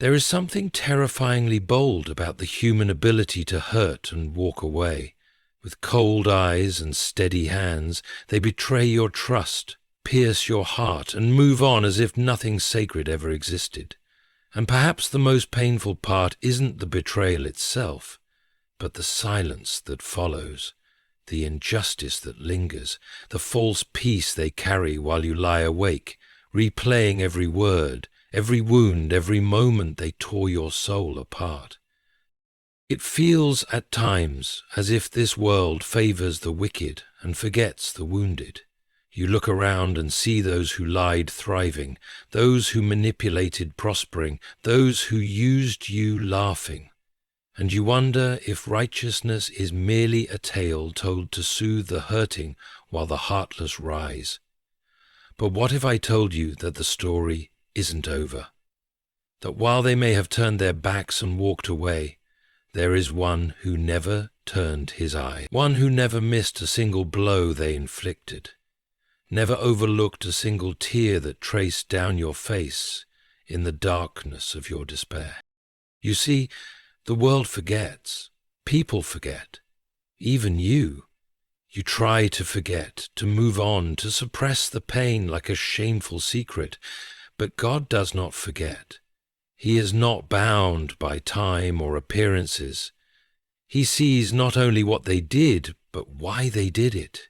There is something terrifyingly bold about the human ability to hurt and walk away. With cold eyes and steady hands, they betray your trust, pierce your heart, and move on as if nothing sacred ever existed. And perhaps the most painful part isn't the betrayal itself, but the silence that follows, the injustice that lingers, the false peace they carry while you lie awake, replaying every word, every wound, every moment they tore your soul apart. It feels at times as if this world favors the wicked and forgets the wounded. You look around and see those who lied thriving, those who manipulated prospering, those who used you laughing. And you wonder if righteousness is merely a tale told to soothe the hurting while the heartless rise. But what if I told you that the story isn't over? That while they may have turned their backs and walked away, there is one who never turned his eye, one who never missed a single blow they inflicted, never overlooked a single tear that traced down your face in the darkness of your despair. You see, the world forgets, people forget, even you. You try to forget, to move on, to suppress the pain like a shameful secret, but God does not forget. He is not bound by time or appearances. He sees not only what they did, but why they did it.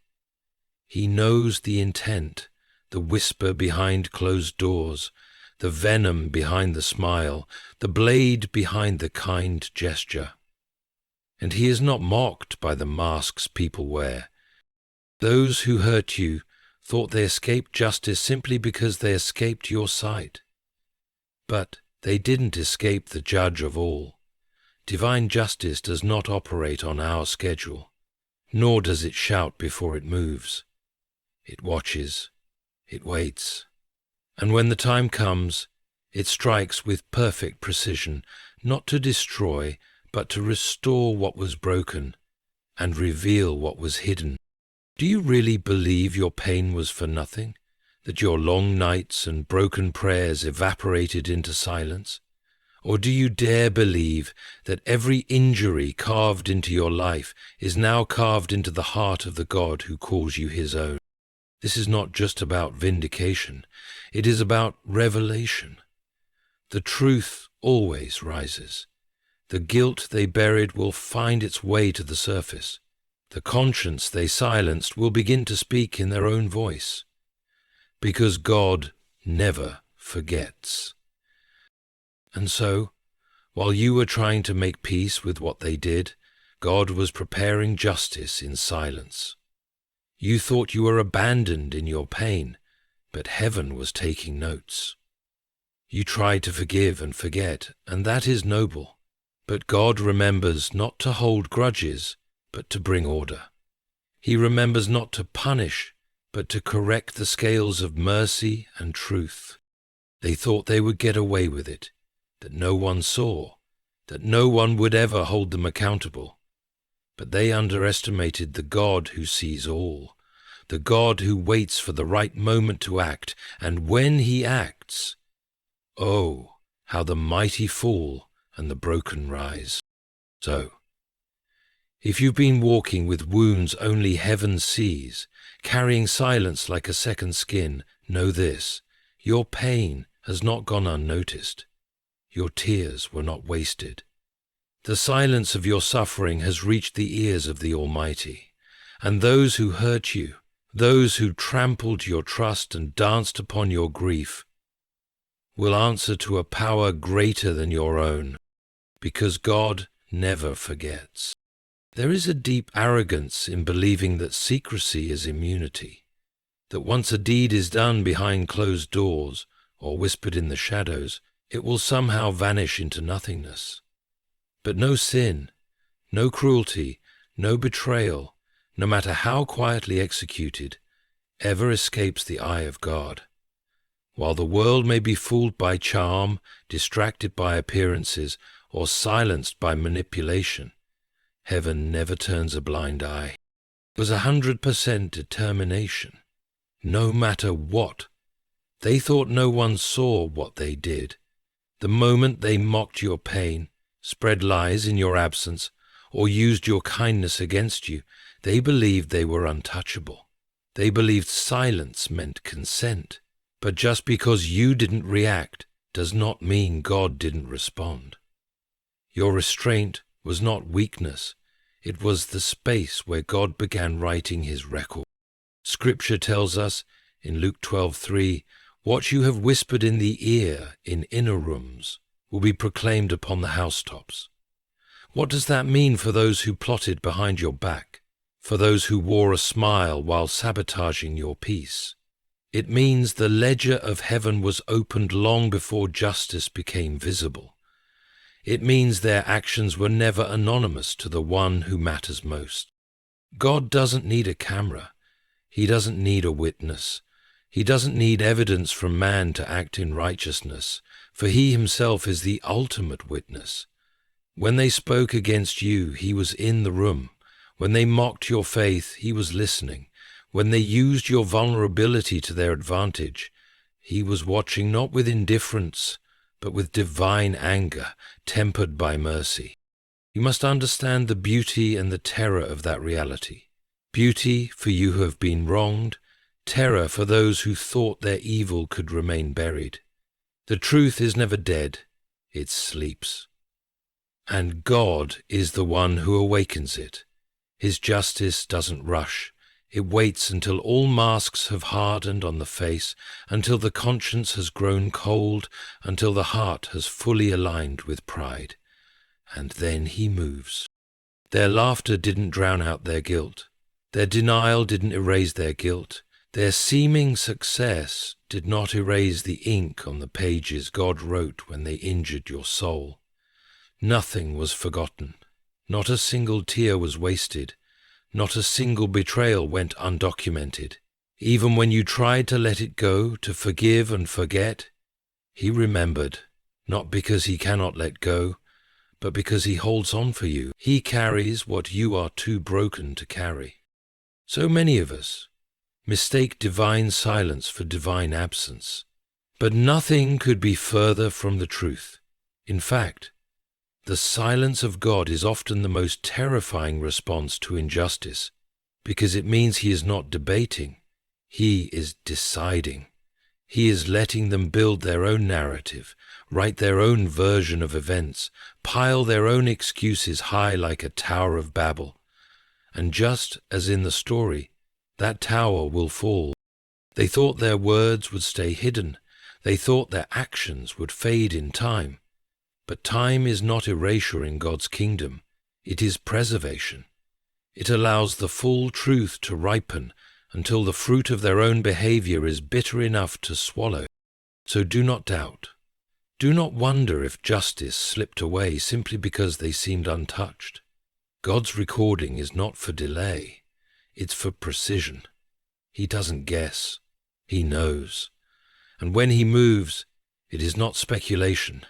He knows the intent, the whisper behind closed doors, the venom behind the smile, the blade behind the kind gesture. And he is not mocked by the masks people wear. Those who hurt you thought they escaped justice simply because they escaped your sight. But they didn't escape the judge of all. Divine justice does not operate on our schedule, nor does it shout before it moves. It watches, it waits, and when the time comes, it strikes with perfect precision, not to destroy, but to restore what was broken and reveal what was hidden. Do you really believe your pain was for nothing, that your long nights and broken prayers evaporated into silence? Or do you dare believe that every injury carved into your life is now carved into the heart of the God who calls you his own? This is not just about vindication, it is about revelation. The truth always rises. The guilt they buried will find its way to the surface. The conscience they silenced will begin to speak in their own voice. Because God never forgets. And so, while you were trying to make peace with what they did, God was preparing justice in silence. You thought you were abandoned in your pain, but heaven was taking notes. You tried to forgive and forget, and that is noble. But God remembers not to hold grudges, but to bring order. He remembers not to punish, but to correct the scales of mercy and truth. They thought they would get away with it, that no one saw, that no one would ever hold them accountable. But they underestimated the God who sees all, the God who waits for the right moment to act, and when he acts, oh, how the mighty fall and the broken rise. So, if you've been walking with wounds only heaven sees, carrying silence like a second skin, know this: your pain has not gone unnoticed. Your tears were not wasted. The silence of your suffering has reached the ears of the Almighty, and those who hurt you, those who trampled your trust and danced upon your grief, will answer to a power greater than your own, because God never forgets. There is a deep arrogance in believing that secrecy is immunity, that once a deed is done behind closed doors or whispered in the shadows, it will somehow vanish into nothingness. But no sin, no cruelty, no betrayal, no matter how quietly executed, ever escapes the eye of God. While the world may be fooled by charm, distracted by appearances, or silenced by manipulation, heaven never turns a blind eye. It was 100% determination, no matter what. They thought no one saw what they did. The moment they mocked your pain, spread lies in your absence, or used your kindness against you, they believed they were untouchable. They believed silence meant consent. But just because you didn't react does not mean God didn't respond. Your restraint was not weakness. It was the space where God began writing his record. Scripture tells us in Luke 12:3, "What you have whispered in the ear in inner rooms will be proclaimed upon the housetops." What does that mean for those who plotted behind your back, for those who wore a smile while sabotaging your peace? It means the ledger of heaven was opened long before justice became visible. It means their actions were never anonymous to the one who matters most. God doesn't need a camera. He doesn't need a witness. He doesn't need evidence from man to act in righteousness, for he himself is the ultimate witness. When they spoke against you, he was in the room. When they mocked your faith, he was listening. When they used your vulnerability to their advantage, he was watching not with indifference, but with divine anger, tempered by mercy. You must understand the beauty and the terror of that reality. Beauty for you who have been wronged, terror for those who thought their evil could remain buried. The truth is never dead, it sleeps. And God is the one who awakens it. His justice doesn't rush. It waits until all masks have hardened on the face, until the conscience has grown cold, until the heart has fully aligned with pride. And then he moves. Their laughter didn't drown out their guilt. Their denial didn't erase their guilt. Their seeming success did not erase the ink on the pages God wrote when they injured your soul. Nothing was forgotten. Not a single tear was wasted. Not a single betrayal went undocumented. Even when you tried to let it go, to forgive and forget, he remembered, not because he cannot let go, but because he holds on for you. He carries what you are too broken to carry. So many of us mistake divine silence for divine absence. But nothing could be further from the truth. In fact, the silence of God is often the most terrifying response to injustice, because it means he is not debating, he is deciding. He is letting them build their own narrative, write their own version of events, pile their own excuses high like a Tower of Babel. And just as in the story, that tower will fall. They thought their words would stay hidden. They thought their actions would fade in time. But time is not erasure in God's kingdom. It is preservation. It allows the full truth to ripen until the fruit of their own behavior is bitter enough to swallow. So do not doubt. Do not wonder if justice slipped away simply because they seemed untouched. God's recording is not for delay. It's for precision. He doesn't guess. He knows. And when he moves, it is not speculation.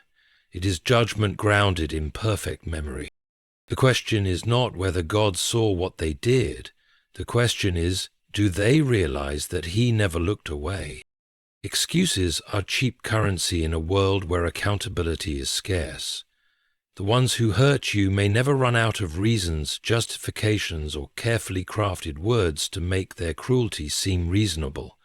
It is judgment grounded in perfect memory. The question is not whether God saw what they did. The question is, do they realize that he never looked away? Excuses are cheap currency in a world where accountability is scarce. The ones who hurt you may never run out of reasons, justifications, or carefully crafted words to make their cruelty seem reasonable.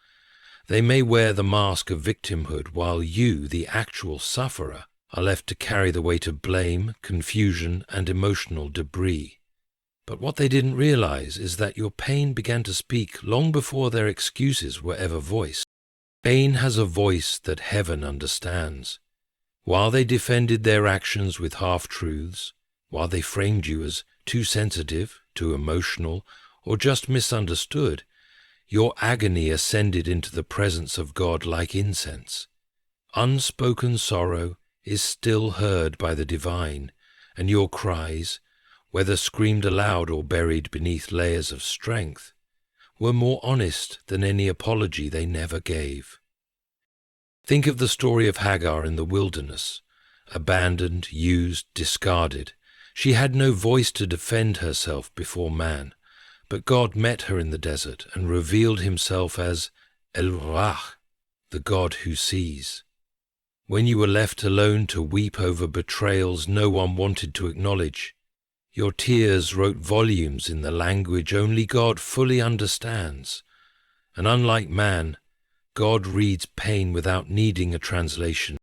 They may wear the mask of victimhood while you, the actual sufferer, are left to carry the weight of blame, confusion, and emotional debris. But what they didn't realize is that your pain began to speak long before their excuses were ever voiced. Pain has a voice that heaven understands. While they defended their actions with half-truths, while they framed you as too sensitive, too emotional, or just misunderstood, your agony ascended into the presence of God like incense. Unspoken sorrow is still heard by the divine, and your cries, whether screamed aloud or buried beneath layers of strength, were more honest than any apology they never gave. Think of the story of Hagar in the wilderness, abandoned, used, discarded. She had no voice to defend herself before man, but God met her in the desert and revealed himself as El Rach, the God who sees. When you were left alone to weep over betrayals no one wanted to acknowledge, your tears wrote volumes in the language only God fully understands. And unlike man, God reads pain without needing a translation.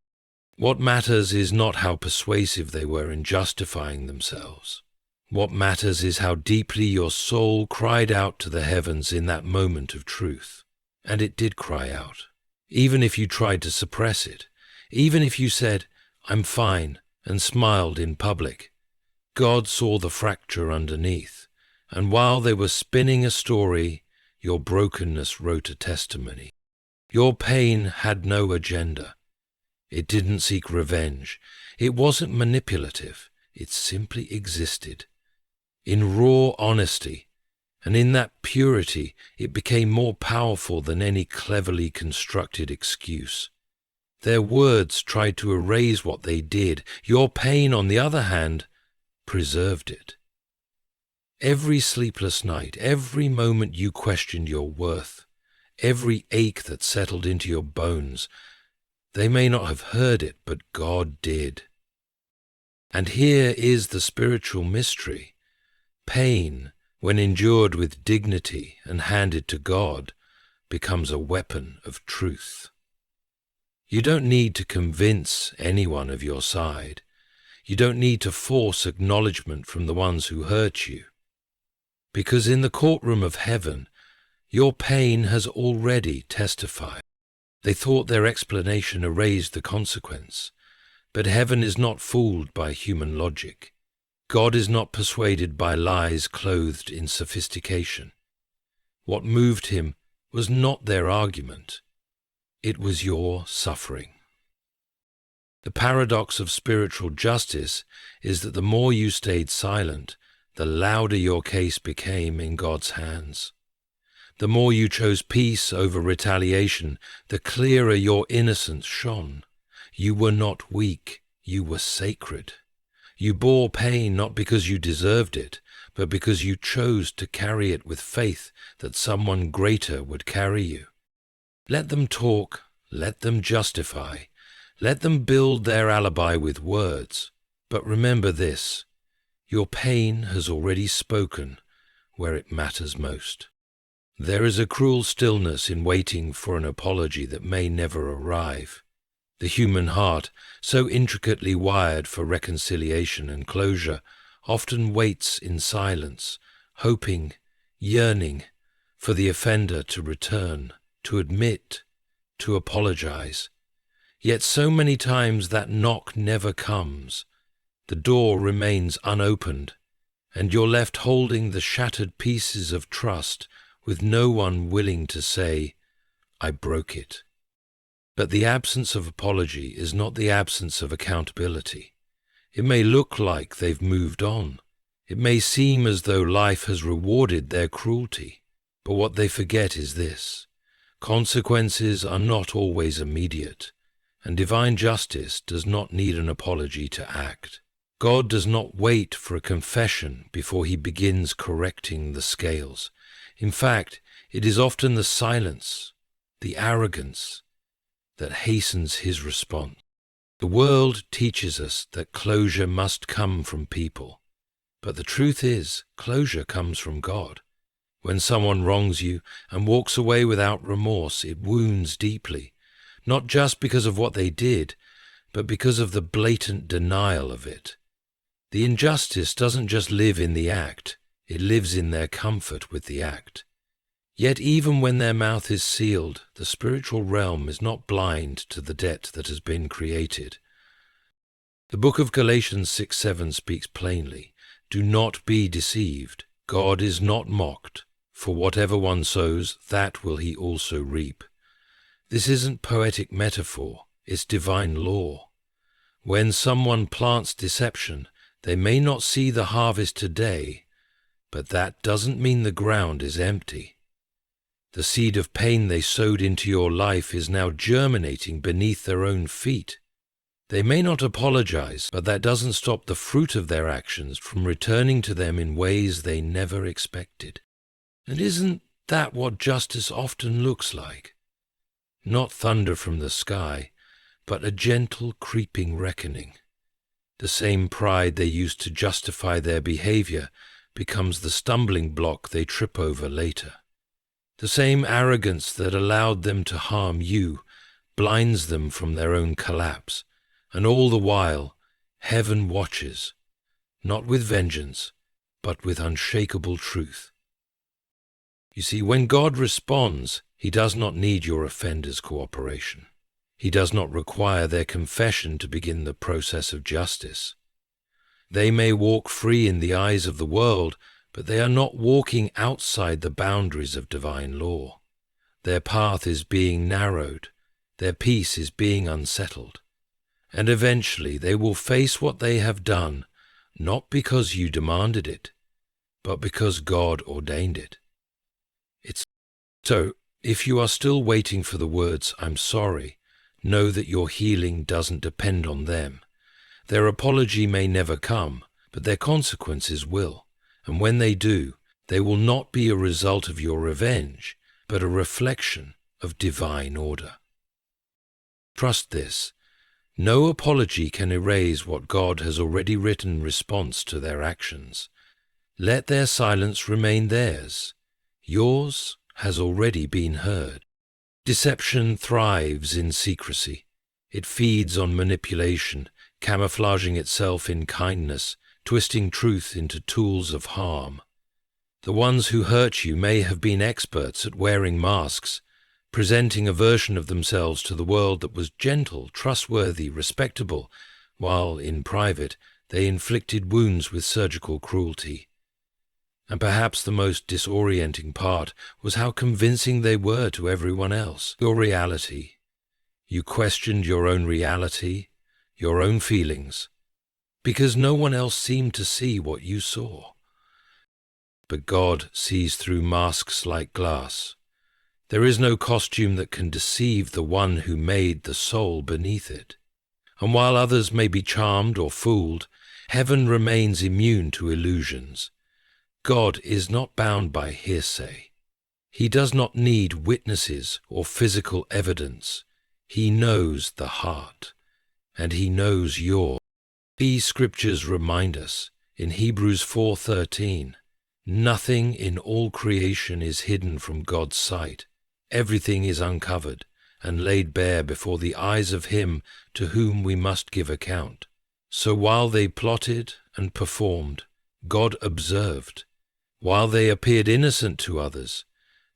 What matters is not how persuasive they were in justifying themselves. What matters is how deeply your soul cried out to the heavens in that moment of truth. And it did cry out, even if you tried to suppress it, even if you said, "I'm fine," and smiled in public. God saw the fracture underneath, and while they were spinning a story, your brokenness wrote a testimony. Your pain had no agenda. It didn't seek revenge. It wasn't manipulative. It simply existed. In raw honesty, and in that purity, it became more powerful than any cleverly constructed excuse. Their words tried to erase what they did. Your pain, on the other hand, preserved it. Every sleepless night, every moment you questioned your worth, every ache that settled into your bones, they may not have heard it, but God did. And here is the spiritual mystery. Pain, when endured with dignity and handed to God, becomes a weapon of truth. You don't need to convince anyone of your side. You don't need to force acknowledgement from the ones who hurt you. Because in the courtroom of heaven, your pain has already testified. They thought their explanation erased the consequence, but heaven is not fooled by human logic. God is not persuaded by lies clothed in sophistication. What moved him was not their argument. It was your suffering. The paradox of spiritual justice is that the more you stayed silent, the louder your case became in God's hands. The more you chose peace over retaliation, the clearer your innocence shone. You were not weak, you were sacred. You bore pain not because you deserved it, but because you chose to carry it with faith that someone greater would carry you. Let them talk, let them justify, let them build their alibi with words. But remember this, your pain has already spoken where it matters most. There is a cruel stillness in waiting for an apology that may never arrive. The human heart, so intricately wired for reconciliation and closure, often waits in silence, hoping, yearning for the offender to return, to admit, to apologize. Yet so many times that knock never comes. The door remains unopened, and you're left holding the shattered pieces of trust with no one willing to say, "I broke it." But the absence of apology is not the absence of accountability. It may look like they've moved on. It may seem as though life has rewarded their cruelty. But what they forget is this: consequences are not always immediate, and divine justice does not need an apology to act. God does not wait for a confession before he begins correcting the scales. In fact, it is often the silence, the arrogance, that hastens his response. The world teaches us that closure must come from people, but the truth is, closure comes from God. When someone wrongs you and walks away without remorse, it wounds deeply, not just because of what they did, but because of the blatant denial of it. The injustice doesn't just live in the act, it lives in their comfort with the act. Yet even when their mouth is sealed, the spiritual realm is not blind to the debt that has been created. The book of Galatians 6:7 speaks plainly. Do not be deceived. God is not mocked. For whatever one sows, that will he also reap. This isn't poetic metaphor, it's divine law. When someone plants deception, they may not see the harvest today, but that doesn't mean the ground is empty. The seed of pain they sowed into your life is now germinating beneath their own feet. They may not apologize, but that doesn't stop the fruit of their actions from returning to them in ways they never expected. And isn't that what justice often looks like? Not thunder from the sky, but a gentle creeping reckoning. The same pride they used to justify their behavior becomes the stumbling block they trip over later. The same arrogance that allowed them to harm you blinds them from their own collapse, and all the while, heaven watches, not with vengeance, but with unshakable truth. You see, when God responds, He does not need your offenders' cooperation. He does not require their confession to begin the process of justice. They may walk free in the eyes of the world, but they are not walking outside the boundaries of divine law. Their path is being narrowed, their peace is being unsettled, and eventually they will face what they have done, not because you demanded it, but because God ordained it. So, if you are still waiting for the words, "I'm sorry," know that your healing doesn't depend on them. Their apology may never come, but their consequences will, and when they do, they will not be a result of your revenge, but a reflection of divine order. Trust this. No apology can erase what God has already written in response to their actions. Let their silence remain theirs. Yours has already been heard. Deception thrives in secrecy. It feeds on manipulation, camouflaging itself in kindness, twisting truth into tools of harm. The ones who hurt you may have been experts at wearing masks, presenting a version of themselves to the world that was gentle, trustworthy, respectable, while, in private, they inflicted wounds with surgical cruelty. And perhaps the most disorienting part was how convincing they were to everyone else. Your reality. You questioned your own reality, your own feelings, because no one else seemed to see what you saw. But God sees through masks like glass. There is no costume that can deceive the one who made the soul beneath it. And while others may be charmed or fooled, heaven remains immune to illusions. God is not bound by hearsay. He does not need witnesses or physical evidence. He knows the heart, and He knows yours. These scriptures remind us, in Hebrews 4:13, nothing in all creation is hidden from God's sight. Everything is uncovered and laid bare before the eyes of Him to whom we must give account. So while they plotted and performed, God observed. While they appeared innocent to others,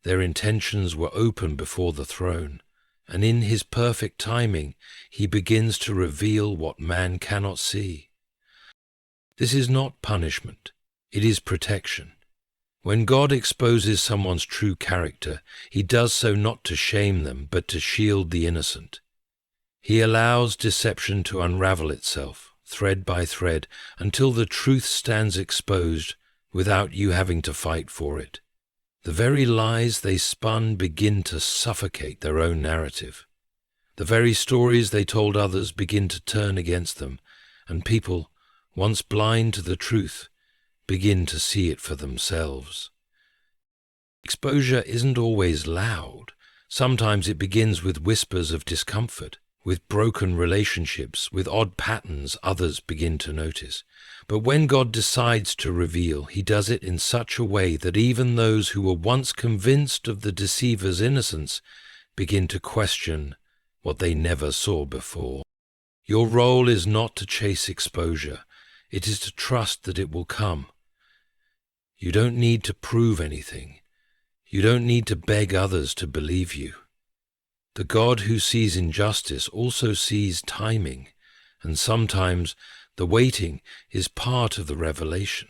their intentions were open before the throne, and in His perfect timing, He begins to reveal what man cannot see. This is not punishment, it is protection. When God exposes someone's true character, He does so not to shame them, but to shield the innocent. He allows deception to unravel itself, thread by thread, until the truth stands exposed without you having to fight for it. The very lies they spun begin to suffocate their own narrative. The very stories they told others begin to turn against them, and people, once blind to the truth, begin to see it for themselves. Exposure isn't always loud. Sometimes it begins with whispers of discomfort, with broken relationships, with odd patterns others begin to notice. But when God decides to reveal, He does it in such a way that even those who were once convinced of the deceiver's innocence begin to question what they never saw before. Your role is not to chase exposure. It is to trust that it will come. You don't need to prove anything. You don't need to beg others to believe you. The God who sees injustice also sees timing, and sometimes the waiting is part of the revelation.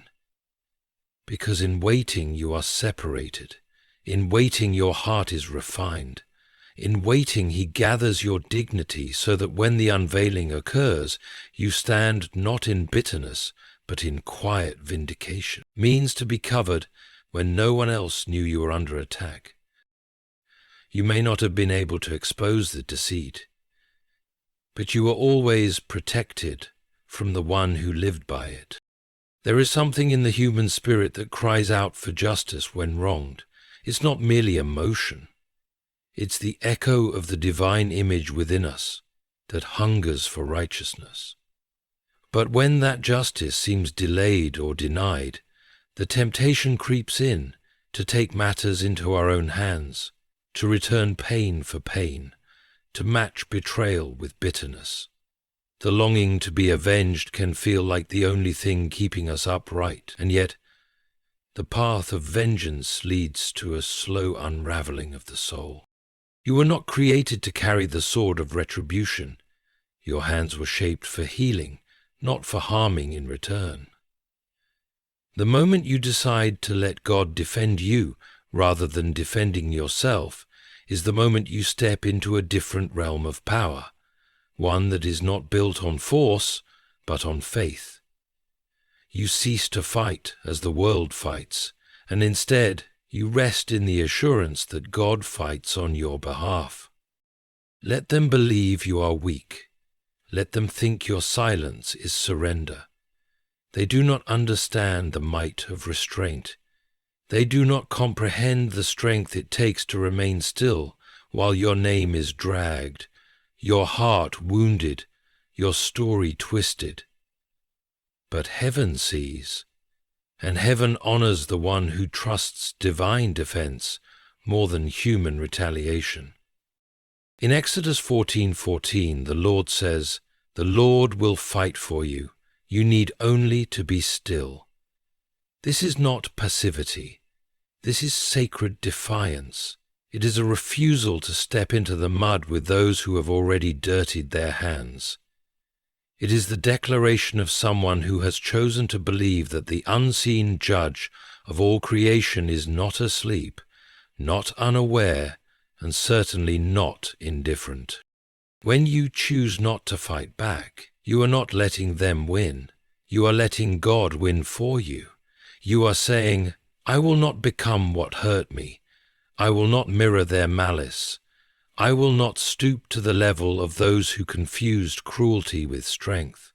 Because in waiting you are separated. In waiting your heart is refined. In waiting He gathers your dignity so that when the unveiling occurs, you stand not in bitterness, but in quiet vindication. Means to be covered when no one else knew you were under attack. You may not have been able to expose the deceit, but you were always protected from the one who lived by it. There is something in the human spirit that cries out for justice when wronged. It's not merely emotion. It's the echo of the divine image within us, that hungers for righteousness. But when that justice seems delayed or denied, the temptation creeps in to take matters into our own hands, to return pain for pain, to match betrayal with bitterness. The longing to be avenged can feel like the only thing keeping us upright, and yet the path of vengeance leads to a slow unraveling of the soul. You were not created to carry the sword of retribution. Your hands were shaped for healing, not for harming in return. The moment you decide to let God defend you rather than defending yourself is the moment you step into a different realm of power, one that is not built on force, but on faith. You cease to fight as the world fights, and instead you rest in the assurance that God fights on your behalf. Let them believe you are weak. Let them think your silence is surrender. They do not understand the might of restraint. They do not comprehend the strength it takes to remain still while your name is dragged, your heart wounded, your story twisted. But heaven sees, and heaven honors the one who trusts divine defense more than human retaliation. In Exodus 14:14, the Lord says, "The Lord will fight for you. You need only to be still." This is not passivity. This is sacred defiance. It is a refusal to step into the mud with those who have already dirtied their hands. It is the declaration of someone who has chosen to believe that the unseen judge of all creation is not asleep, not unaware, and certainly not indifferent. When you choose not to fight back, you are not letting them win. You are letting God win for you. You are saying, "I will not become what hurt me. I will not mirror their malice. I will not stoop to the level of those who confused cruelty with strength."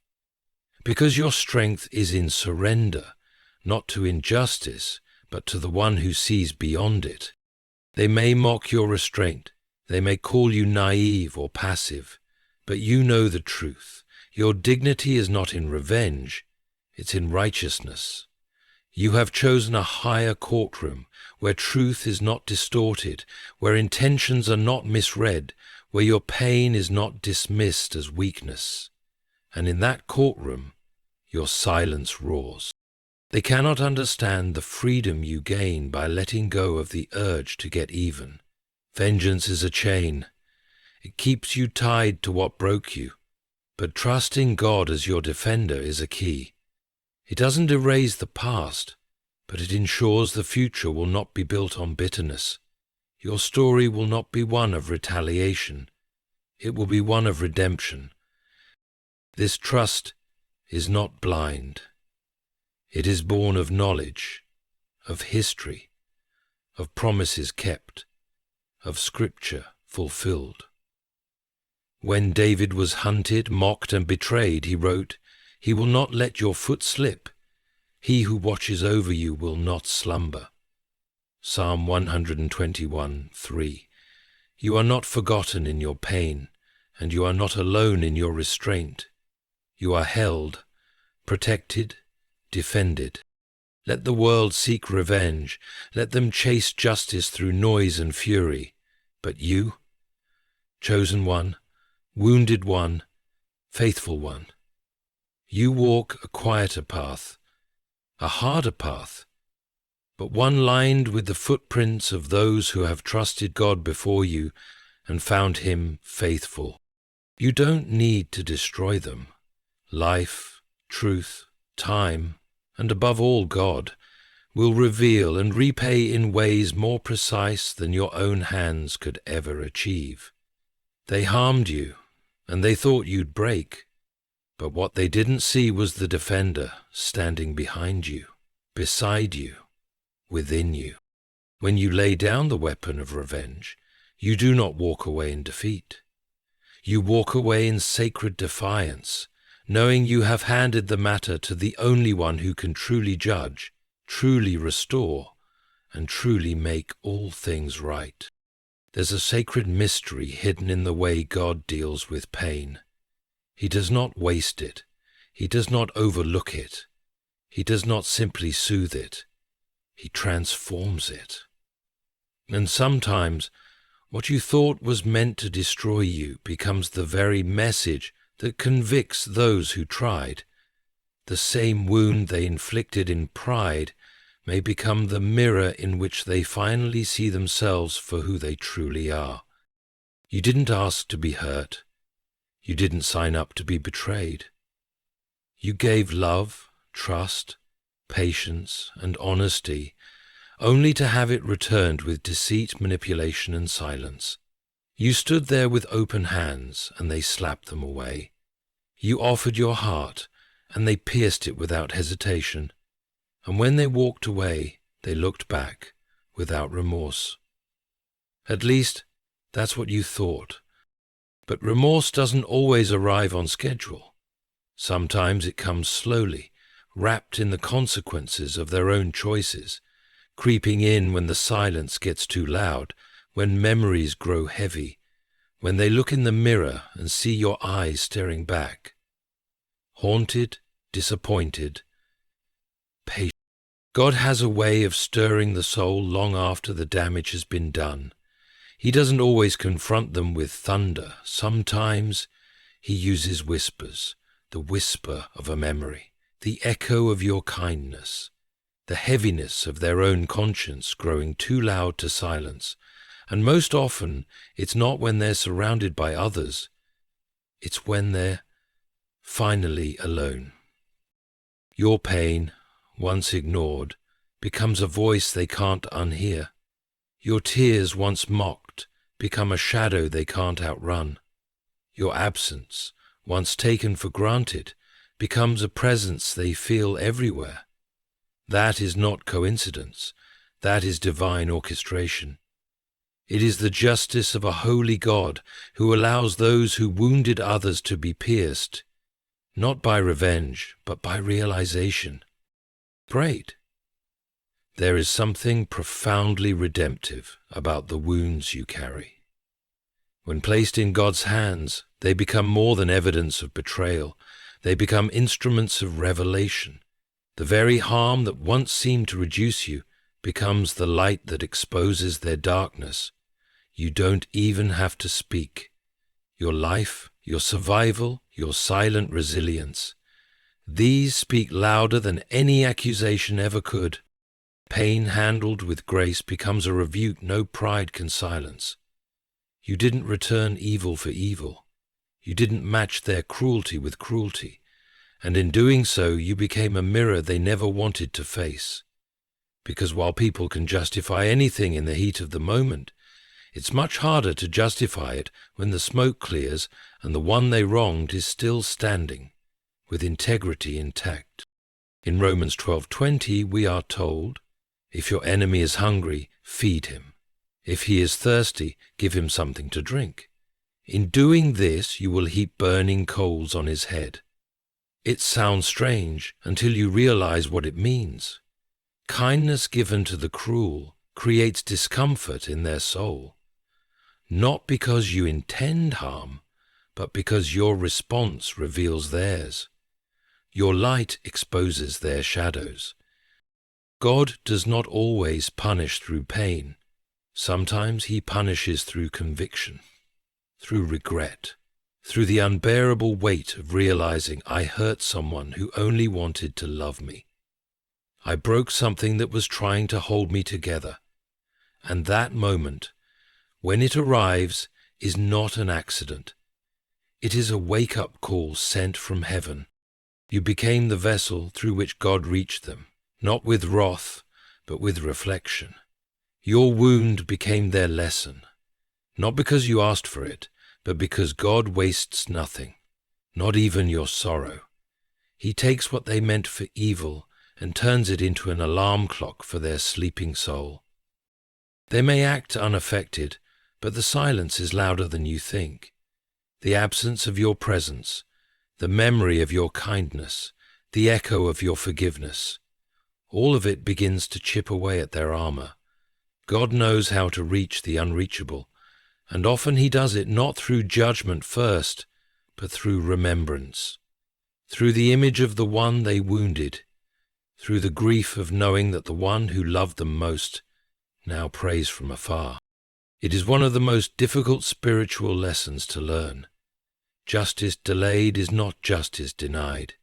Because your strength is in surrender, not to injustice, but to the one who sees beyond it. They may mock your restraint. They may call you naive or passive, but you know the truth. Your dignity is not in revenge, it's in righteousness. You have chosen a higher courtroom, where truth is not distorted, where intentions are not misread, where your pain is not dismissed as weakness. And in that courtroom, your silence roars. They cannot understand the freedom you gain by letting go of the urge to get even. Vengeance is a chain. It keeps you tied to what broke you, but trusting God as your defender is a key. It doesn't erase the past, but it ensures the future will not be built on bitterness. Your story will not be one of retaliation. It will be one of redemption. This trust is not blind. It is born of knowledge, of history, of promises kept, of Scripture fulfilled. When David was hunted, mocked, and betrayed, he wrote, "He will not let your foot slip. He who watches over you will not slumber." Psalm 121:3. You are not forgotten in your pain, and you are not alone in your restraint. You are held, protected, defended. Let the world seek revenge. Let them chase justice through noise and fury. But you, chosen one, wounded one, faithful one, you walk a quieter path, a harder path, but one lined with the footprints of those who have trusted God before you and found Him faithful. You don't need to destroy them. Life, truth, time, and above all God, will reveal and repay in ways more precise than your own hands could ever achieve. They harmed you, and they thought you'd break, but what they didn't see was the defender standing behind you, beside you, within you. When you lay down the weapon of revenge, you do not walk away in defeat. You walk away in sacred defiance, knowing you have handed the matter to the only one who can truly judge, truly restore, and truly make all things right. There's a sacred mystery hidden in the way God deals with pain. He does not waste it. He does not overlook it. He does not simply soothe it. He transforms it. And sometimes what you thought was meant to destroy you becomes the very message that convicts those who tried. The same wound they inflicted in pride may become the mirror in which they finally see themselves for who they truly are. You didn't ask to be hurt. You didn't sign up to be betrayed. You gave love, trust, patience, and honesty, only to have it returned with deceit, manipulation, and silence. You stood there with open hands, and they slapped them away. You offered your heart, and they pierced it without hesitation. And when they walked away, they looked back without remorse. At least, that's what you thought. But remorse doesn't always arrive on schedule. Sometimes it comes slowly, wrapped in the consequences of their own choices, creeping in when the silence gets too loud, when memories grow heavy, when they look in the mirror and see your eyes staring back. Haunted, disappointed, patient. God has a way of stirring the soul long after the damage has been done. He doesn't always confront them with thunder. Sometimes he uses whispers, the whisper of a memory, the echo of your kindness, the heaviness of their own conscience growing too loud to silence. And most often, it's not when they're surrounded by others. It's when they're finally alone. Your pain, once ignored, becomes a voice they can't unhear. Your tears, once mocked, become a shadow they can't outrun. Your absence, once taken for granted, becomes a presence they feel everywhere. That is not coincidence. That is divine orchestration. It is the justice of a holy God who allows those who wounded others to be pierced, not by revenge, but by realization. Great. There is something profoundly redemptive about the wounds you carry. When placed in God's hands, they become more than evidence of betrayal. They become instruments of revelation. The very harm that once seemed to reduce you becomes the light that exposes their darkness. You don't even have to speak. Your life, your survival, your silent resilience, these speak louder than any accusation ever could. Pain handled with grace becomes a rebuke no pride can silence. You didn't return evil for evil. You didn't match their cruelty with cruelty, and in doing so you became a mirror they never wanted to face. Because while people can justify anything in the heat of the moment, it's much harder to justify it when the smoke clears and the one they wronged is still standing, with integrity intact. In Romans 12:20 we are told, "If your enemy is hungry, feed him. If he is thirsty, give him something to drink. In doing this, you will heap burning coals on his head." It sounds strange until you realize what it means. Kindness given to the cruel creates discomfort in their soul, not because you intend harm, but because your response reveals theirs. Your light exposes their shadows. God does not always punish through pain. Sometimes he punishes through conviction, through regret, through the unbearable weight of realizing I hurt someone who only wanted to love me. I broke something that was trying to hold me together. And that moment, when it arrives, is not an accident. It is a wake-up call sent from heaven. You became the vessel through which God reached them, not with wrath, but with reflection. Your wound became their lesson, not because you asked for it, but because God wastes nothing, not even your sorrow. He takes what they meant for evil and turns it into an alarm clock for their sleeping soul. They may act unaffected, but the silence is louder than you think. The absence of your presence, the memory of your kindness, the echo of your forgiveness, all of it begins to chip away at their armor. God knows how to reach the unreachable, And often he does it not through judgment first, but through remembrance, through the image of the one they wounded, through the grief of knowing that the one who loved them most now prays from afar. It is one of the most difficult spiritual lessons to learn. Justice delayed is not justice denied.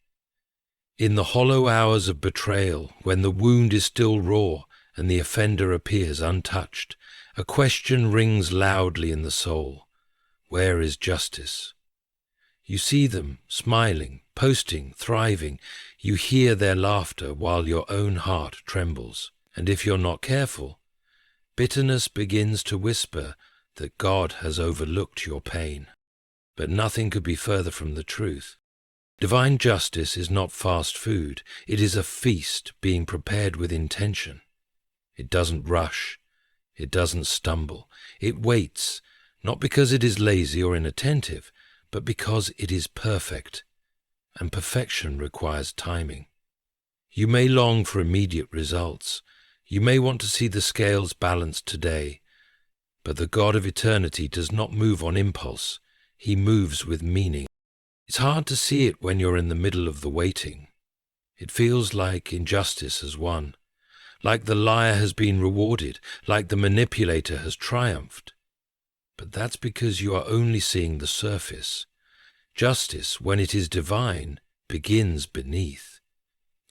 In the hollow hours of betrayal, when the wound is still raw and the offender appears untouched, a question rings loudly in the soul. Where is justice? You see them smiling, posting, thriving. You hear their laughter while your own heart trembles. And if you're not careful, bitterness begins to whisper that God has overlooked your pain. But nothing could be further from the truth. Divine justice is not fast food. It is a feast being prepared with intention. It doesn't rush. It doesn't stumble. It waits, not because it is lazy or inattentive, but because it is perfect, and perfection requires timing. You may long for immediate results. You may want to see the scales balanced today, but the God of eternity does not move on impulse. He moves with meaning. It's hard to see it when you're in the middle of the waiting. It feels like injustice has won, like the liar has been rewarded, like the manipulator has triumphed. But that's because you are only seeing the surface. Justice, when it is divine, begins beneath.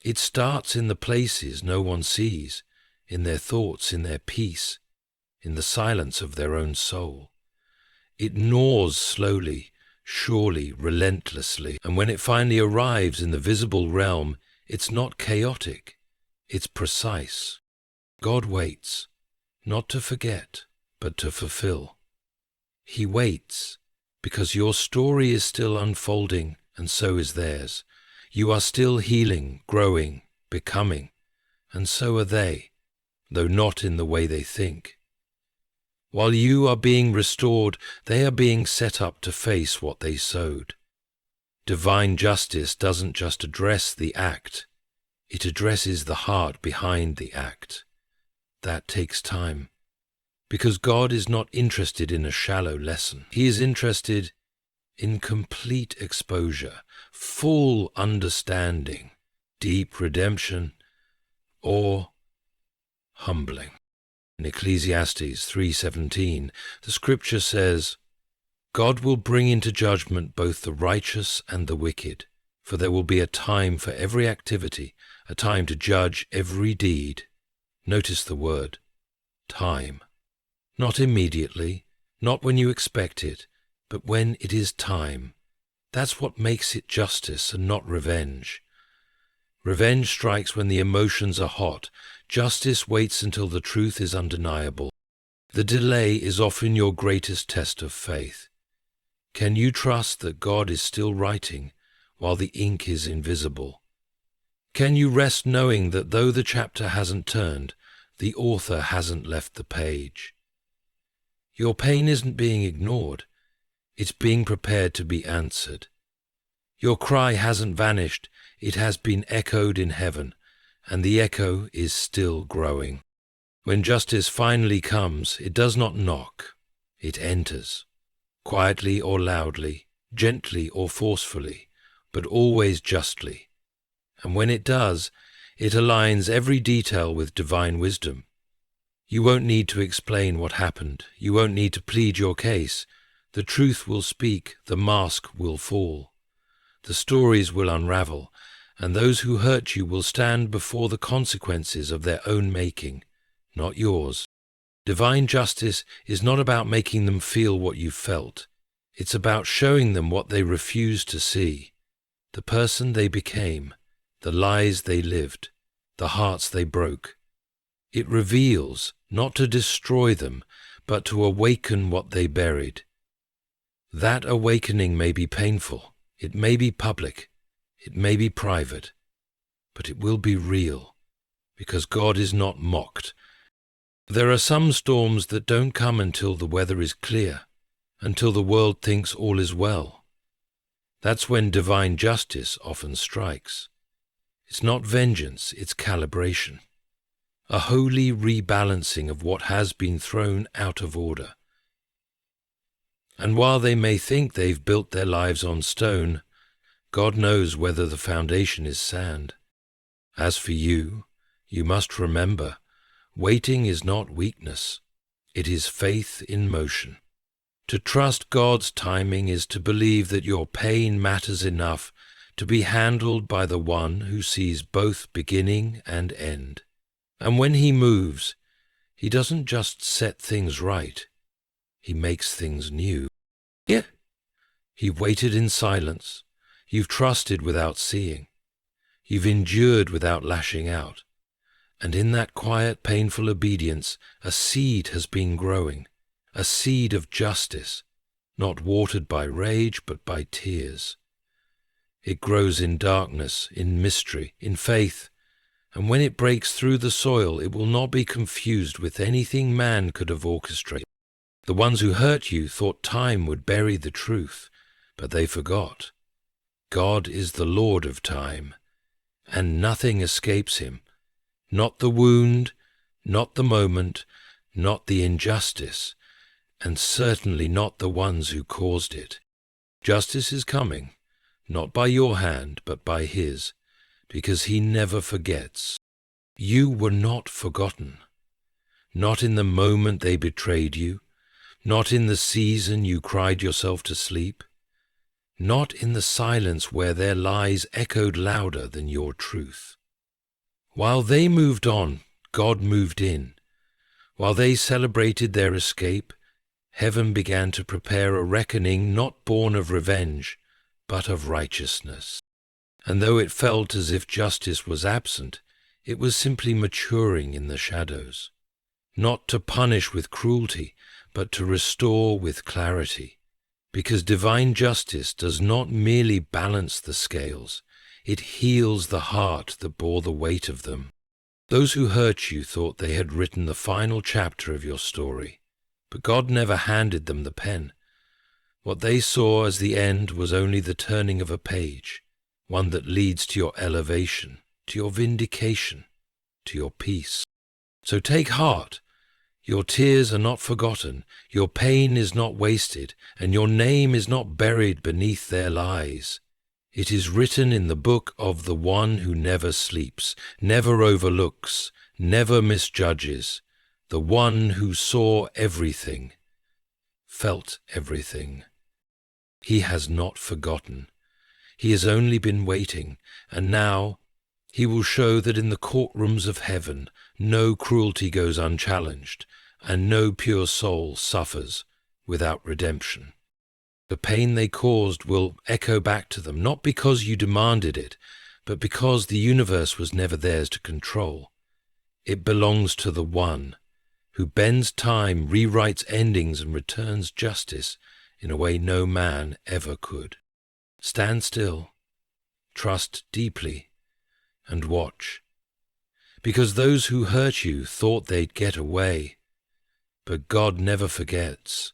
It starts in the places no one sees, in their thoughts, in their peace, in the silence of their own soul. It gnaws slowly, surely, relentlessly, and when it finally arrives in the visible realm, it's not chaotic, it's precise. God waits, not to forget, but to fulfill. He waits because your story is still unfolding, and so is theirs. You are still healing, growing, becoming, and so are they, though not in the way they think. While you are being restored, they are being set up to face what they sowed. Divine justice doesn't just address the act, it addresses the heart behind the act. That takes time, because God is not interested in a shallow lesson. He is interested in complete exposure, full understanding, deep redemption, or humbling. In Ecclesiastes 3:17, the scripture says, God will bring into judgment both the righteous and the wicked, for there will be a time for every activity, a time to judge every deed. Notice the word, time. Not immediately, not when you expect it, but when it is time. That's what makes it justice and not revenge. Revenge strikes when the emotions are hot. Justice waits until the truth is undeniable. The delay is often your greatest test of faith. Can you trust that God is still writing while the ink is invisible? Can you rest knowing that though the chapter hasn't turned, the author hasn't left the page? Your pain isn't being ignored. It's being prepared to be answered. Your cry hasn't vanished. It has been echoed in heaven, and the echo is still growing. When justice finally comes, it does not knock. It enters, quietly or loudly, gently or forcefully, but always justly. And when it does, it aligns every detail with divine wisdom. You won't need to explain what happened. You won't need to plead your case. The truth will speak, the mask will fall. The stories will unravel, and those who hurt you will stand before the consequences of their own making, not yours. Divine justice is not about making them feel what you felt. It's about showing them what they refused to see, the person they became, the lies they lived, the hearts they broke. It reveals, not to destroy them, but to awaken what they buried. That awakening may be painful, it may be public, it may be private, but it will be real, because God is not mocked. There are some storms that don't come until the weather is clear, until the world thinks all is well. That's when divine justice often strikes. It's not vengeance, it's calibration. A holy rebalancing of what has been thrown out of order. And while they may think they've built their lives on stone, God knows whether the foundation is sand. As for you, you must remember, waiting is not weakness. It is faith in motion. To trust God's timing is to believe that your pain matters enough to be handled by the one who sees both beginning and end. And when he moves, he doesn't just set things right, he makes things new. Yeah. He waited in silence. You've trusted without seeing. You've endured without lashing out. And in that quiet, painful obedience, a seed has been growing, a seed of justice, not watered by rage, but by tears. It grows in darkness, in mystery, in faith, and when it breaks through the soil, it will not be confused with anything man could have orchestrated. The ones who hurt you thought time would bury the truth, but they forgot. God is the Lord of time, and nothing escapes him. Not the wound, not the moment, not the injustice, and certainly not the ones who caused it. Justice is coming, not by your hand, but by his, because he never forgets. You were not forgotten. Not in the moment they betrayed you, not in the season you cried yourself to sleep, not in the silence where their lies echoed louder than your truth. While they moved on, God moved in. While they celebrated their escape, heaven began to prepare a reckoning not born of revenge, but of righteousness. And though it felt as if justice was absent, it was simply maturing in the shadows. Not to punish with cruelty, but to restore with clarity. Because divine justice does not merely balance the scales, it heals the heart that bore the weight of them. Those who hurt you thought they had written the final chapter of your story, but God never handed them the pen. What they saw as the end was only the turning of a page, one that leads to your elevation, to your vindication, to your peace. So take heart. Your tears are not forgotten, your pain is not wasted, and your name is not buried beneath their lies. It is written in the book of the one who never sleeps, never overlooks, never misjudges, the one who saw everything, felt everything. He has not forgotten. He has only been waiting, and now he will show that in the courtrooms of heaven no cruelty goes unchallenged, and no pure soul suffers without redemption. The pain they caused will echo back to them, not because you demanded it, but because the universe was never theirs to control. It belongs to the one who bends time, rewrites endings, and returns justice in a way no man ever could. Stand still, trust deeply, and watch. Because those who hurt you thought they'd get away, but God never forgets.